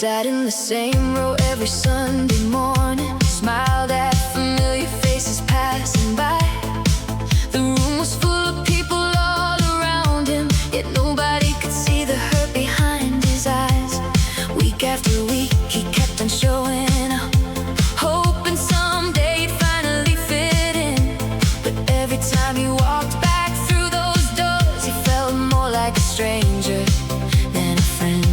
Sat in the same row every Sunday morning, smiled at familiar faces passing by. The room was full of people all around him, yet nobody could see the hurt behind his eyes. Week after week he kept on showing up, hoping someday he'd finally fit in. But every time he walked back through those doors, he felt more like a stranger than a friend.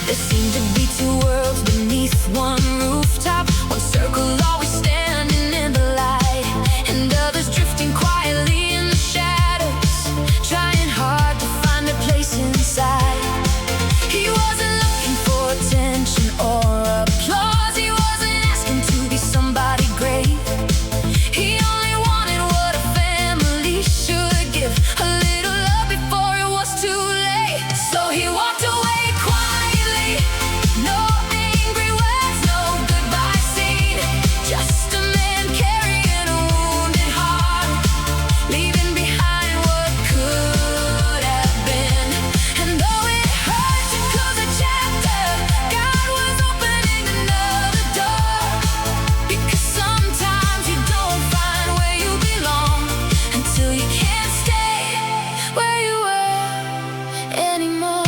There seemed to be two worlds beneath one rooftop, one circle always standing in the light, and others drifting quietly in the shadows, trying hard to find a place inside. He wasn't looking for attention or applause, he wasn't asking to be somebody great. He only wanted what a family should give, a little love before it was too late. So he walked away quietly, no angry words, no goodbye scene, just a man carrying a wounded heart, leaving behind what could have been. And though it hurt to close a chapter, God was opening another door, because sometimes you don't find where you belong until you can't stay where you were anymore.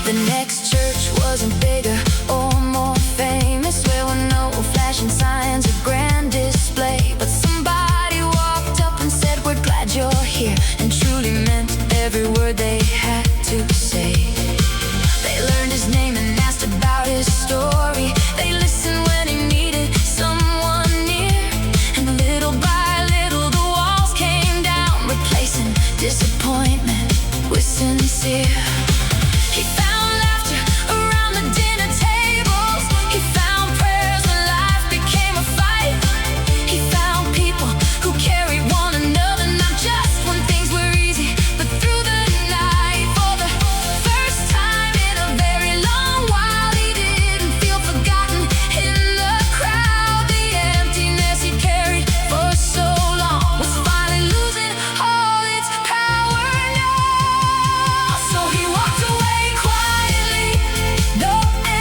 The next church wasn't bigger or more famous, there were no flashing signs or grand display, but somebody walked up and said, "We're glad you're here," and truly meant every word they had to say. They learned his name and asked about his story. They listened when he needed someone near, and little by little the walls came down, replacing disappointment with sincere. He found laughter around the dinner tables, he found prayers when life became a fight. He found people who carried one another, not just when things were easy, but through the night. For the first time in a very long while, he didn't feel forgotten in the crowd. The emptiness he carried for so long was finally losing all its power now. So he walked away quietly, no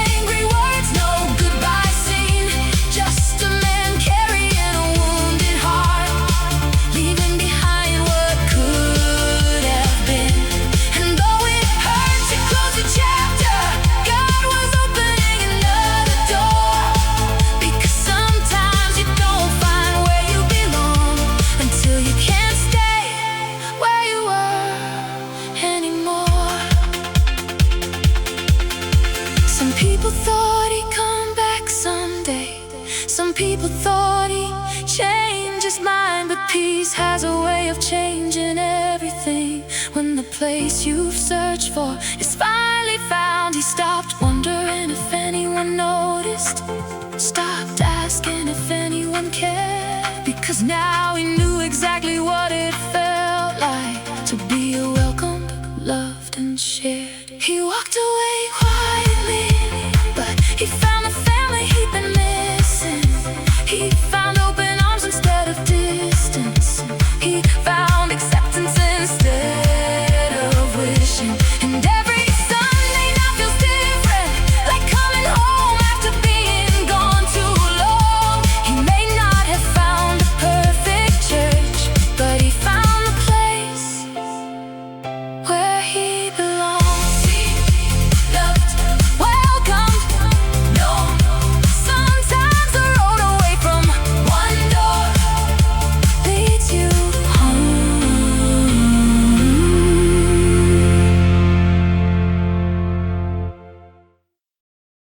angry words, no goodbye scene, just a man carrying a wounded heart, leaving behind what could have been. And though it hurt to close the chapter, God was opening another door, because sometimes you don't find where you belong until you can't stay where you were anymore. Some people thought he'd come back someday, some people thought he'd change his mind, but peace has a way of changing everything. When the place you've searched for is finally found, he stopped wondering if anyone noticed, stopped asking if anyone cared, because now he knew exactly what it felt like to be welcomed, loved and shared. He walked away quiet,